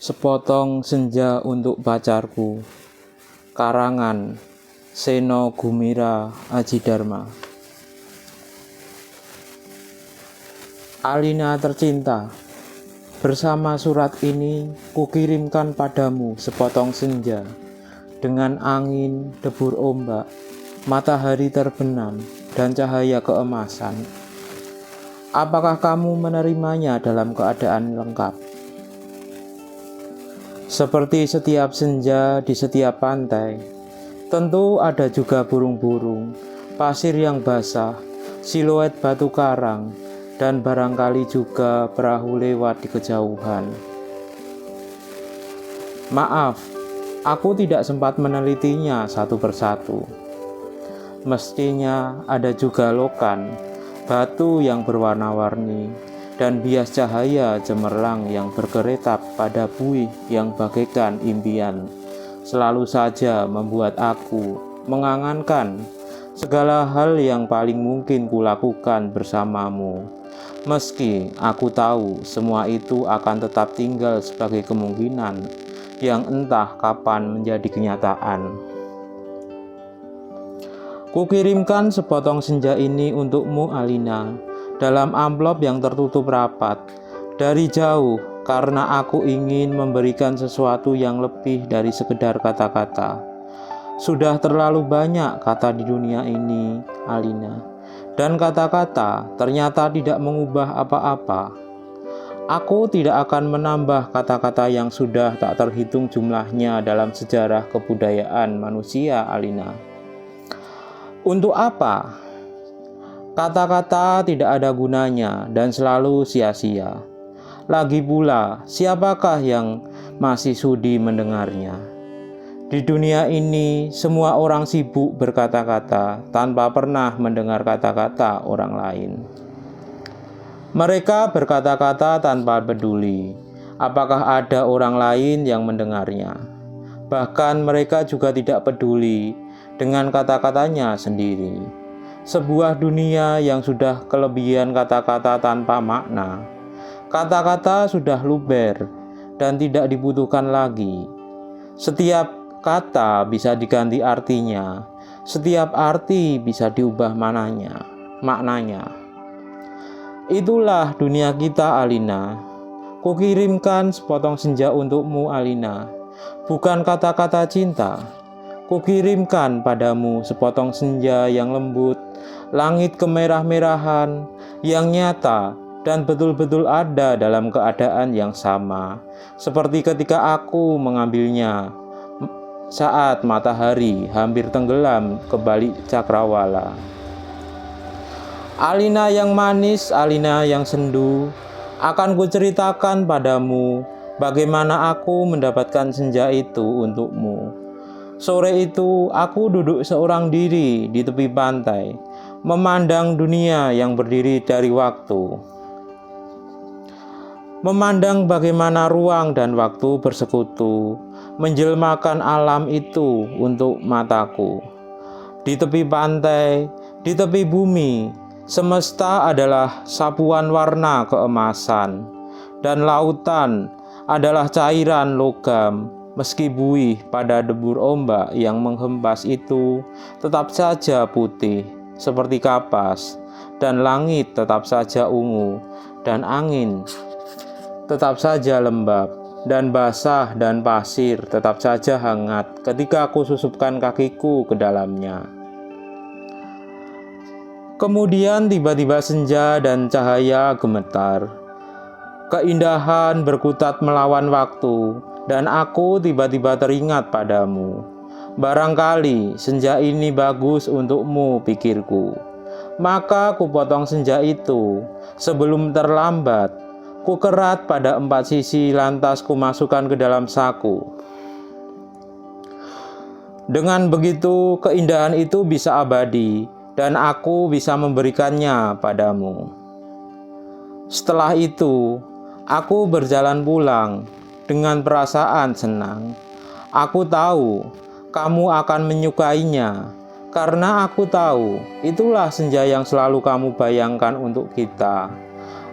Sepotong senja untuk pacarku. Karangan Seno Gumira Adjidharma. Alina tercinta, bersama surat ini kukirimkan padamu sepotong senja, dengan angin, debur ombak, matahari terbenam, dan cahaya keemasan. Apakah kamu menerimanya dalam keadaan lengkap? Seperti setiap senja di setiap pantai, tentu ada juga burung-burung, pasir yang basah, siluet batu karang, dan barangkali juga perahu lewat di kejauhan. Maaf, aku tidak sempat menelitinya satu persatu. Mestinya ada juga lokan, batu yang berwarna-warni, dan bias cahaya cemerlang yang bergeretap pada buih yang bagaikan impian, selalu saja membuat aku mengangankan segala hal yang paling mungkin kulakukan bersamamu. Meski aku tahu semua itu akan tetap tinggal sebagai kemungkinan yang entah kapan menjadi kenyataan. Kukirimkan sepotong senja ini untukmu, Alina, dalam amplop yang tertutup rapat, dari jauh, karena aku ingin memberikan sesuatu yang lebih dari sekedar kata-kata. Sudah terlalu banyak kata di dunia ini, Alina, dan kata-kata ternyata tidak mengubah apa-apa. Aku tidak akan menambah kata-kata yang sudah tak terhitung jumlahnya dalam sejarah kebudayaan manusia, Alina. Untuk apa? Kata-kata tidak ada gunanya dan selalu sia-sia. Lagi pula, siapakah yang masih sudi mendengarnya? Di dunia ini, semua orang sibuk berkata-kata tanpa pernah mendengar kata-kata orang lain. Mereka berkata-kata tanpa peduli apakah ada orang lain yang mendengarnya. Bahkan mereka juga tidak peduli dengan kata-katanya sendiri. Sebuah dunia yang sudah kelebihan kata-kata tanpa makna. Kata-kata sudah luber dan tidak dibutuhkan lagi. Setiap kata bisa diganti artinya. Setiap arti bisa diubah maknanya. Itulah dunia kita, Alina. Kukirimkan sepotong senja untukmu, Alina. Bukan kata-kata cinta. Kukirimkan padamu sepotong senja yang lembut, langit kemerah-merahan, yang nyata dan betul-betul ada dalam keadaan yang sama, seperti ketika aku mengambilnya saat matahari hampir tenggelam ke balik cakrawala. Alina yang manis, Alina yang sendu, akan kuceritakan padamu bagaimana aku mendapatkan senja itu untukmu. Sore itu, aku duduk seorang diri di tepi pantai, memandang dunia yang berdiri dari waktu. Memandang bagaimana ruang dan waktu bersekutu, menjelmakan alam itu untuk mataku. Di tepi pantai, di tepi bumi, semesta adalah sapuan warna keemasan, dan lautan adalah cairan logam. Meski buih pada debur ombak yang menghempas itu tetap saja putih seperti kapas, dan langit tetap saja ungu, dan angin tetap saja lembab, dan basah dan pasir tetap saja hangat ketika aku susupkan kakiku ke dalamnya. Kemudian tiba-tiba senja dan cahaya gemetar. Keindahan berkutat melawan waktu, dan aku tiba-tiba teringat padamu. Barangkali senja ini bagus untukmu, pikirku. Maka kupotong senja itu sebelum terlambat. Kukerat pada 4 sisi, lantas kumasukkan ke dalam saku. Dengan begitu, keindahan itu bisa abadi, dan aku bisa memberikannya padamu. Setelah itu, aku berjalan pulang dengan perasaan senang. Aku tahu kamu akan menyukainya, karena aku tahu itulah senja yang selalu kamu bayangkan untuk kita.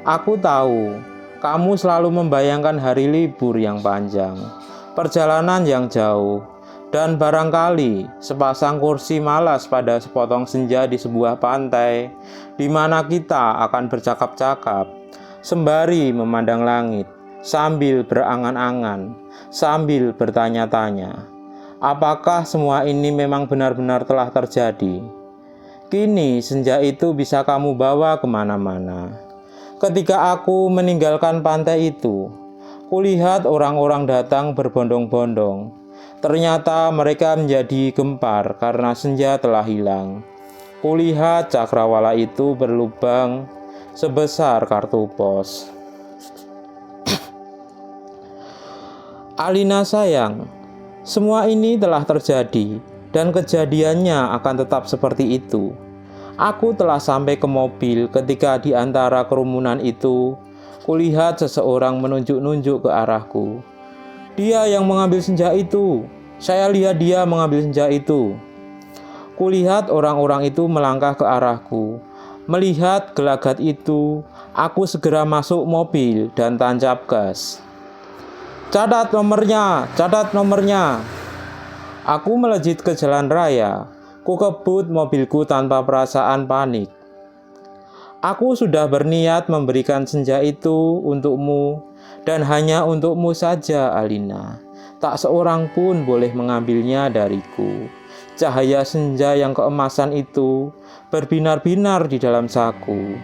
Aku tahu Kamu selalu membayangkan hari libur yang panjang, perjalanan yang jauh, dan barangkali sepasang kursi malas pada sepotong senja di sebuah pantai, di mana kita akan bercakap-cakap, sembari memandang langit, sambil berangan-angan, sambil bertanya-tanya, apakah semua ini memang benar-benar telah terjadi? Kini senja itu bisa kamu bawa kemana-mana. Ketika aku meninggalkan pantai itu, kulihat orang-orang datang berbondong-bondong. Ternyata mereka menjadi gempar karena senja telah hilang. Kulihat cakrawala itu berlubang sebesar kartu pos. Alina sayang, semua ini telah terjadi dan kejadiannya akan tetap seperti itu. Aku telah sampai ke mobil ketika di antara kerumunan itu, kulihat seseorang menunjuk-nunjuk ke arahku. Dia yang mengambil senja itu. Saya lihat dia mengambil senja itu. Kulihat orang-orang itu melangkah ke arahku. Melihat gelagat itu, aku segera masuk mobil dan tancap gas. Catat nomornya, catat nomornya. Aku melejit ke jalan raya. Ku kebut mobilku tanpa perasaan panik. Aku sudah berniat memberikan senja itu untukmu dan hanya untukmu saja, Alina. Tak seorang pun boleh mengambilnya dariku. Cahaya senja yang keemasan itu berbinar-binar di dalam saku.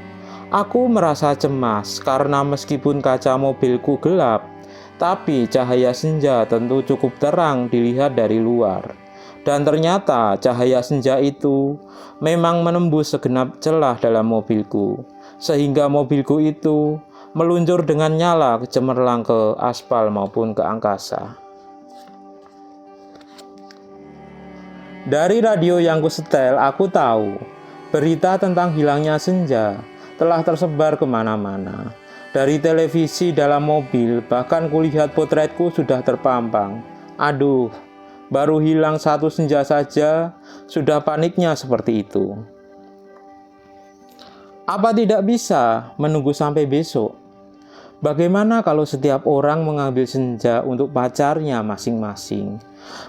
Aku merasa cemas karena meskipun kaca mobilku gelap, tapi cahaya senja tentu cukup terang dilihat dari luar. Dan ternyata cahaya senja itu memang menembus segenap celah dalam mobilku, sehingga mobilku itu meluncur dengan nyala cemerlang ke aspal maupun ke angkasa. Dari radio yang kusetel, aku tahu berita tentang hilangnya senja telah tersebar kemana-mana. Dari televisi dalam mobil, bahkan kulihat potretku sudah terpampang. Aduh, baru hilang satu senja saja, sudah paniknya seperti itu. Apa tidak bisa menunggu sampai besok? Bagaimana kalau setiap orang mengambil senja untuk pacarnya masing-masing?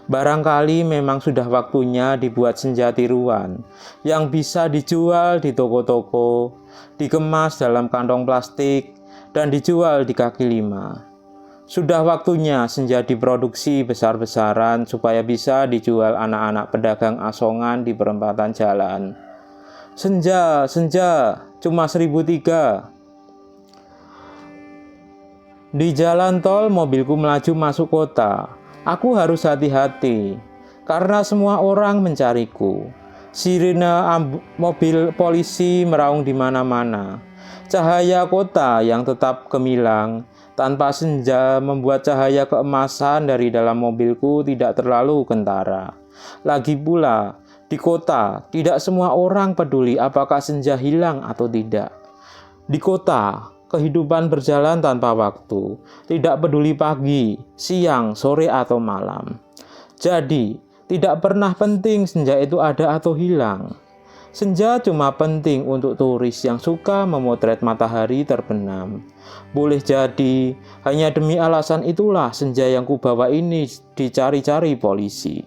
Barangkali memang sudah waktunya dibuat senja tiruan yang bisa dijual di toko-toko, dikemas dalam kantong plastik, dan dijual di kaki lima. Sudah waktunya senja diproduksi besar-besaran supaya bisa dijual anak-anak pedagang asongan di perempatan jalan. Senja, senja, cuma 1.003. Di jalan tol mobilku melaju masuk kota. Aku harus hati-hati karena semua orang mencariku. Sirine mobil polisi meraung di mana-mana. Cahaya kota yang tetap gemilang tanpa senja membuat cahaya keemasan dari dalam mobilku tidak terlalu kentara. Lagi pula, di kota tidak semua orang peduli apakah senja hilang atau tidak. Di kota, kehidupan berjalan tanpa waktu, tidak peduli pagi, siang, sore, atau malam. Jadi, tidak pernah penting senja itu ada atau hilang. Senja cuma penting untuk turis yang suka memotret matahari terbenam. Boleh jadi, hanya demi alasan itulah senja yang kubawa ini dicari-cari polisi.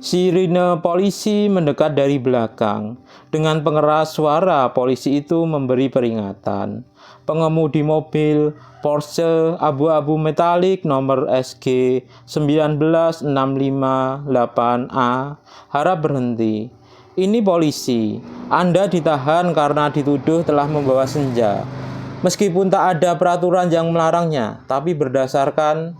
Sirine polisi mendekat dari belakang. Dengan pengeras suara, polisi itu memberi peringatan. Pengemudi mobil Porsche abu-abu metalik nomor SG 19658A harap berhenti. Ini polisi. Anda ditahan karena dituduh telah membawa senja. Meskipun tak ada peraturan yang melarangnya, tapi berdasarkan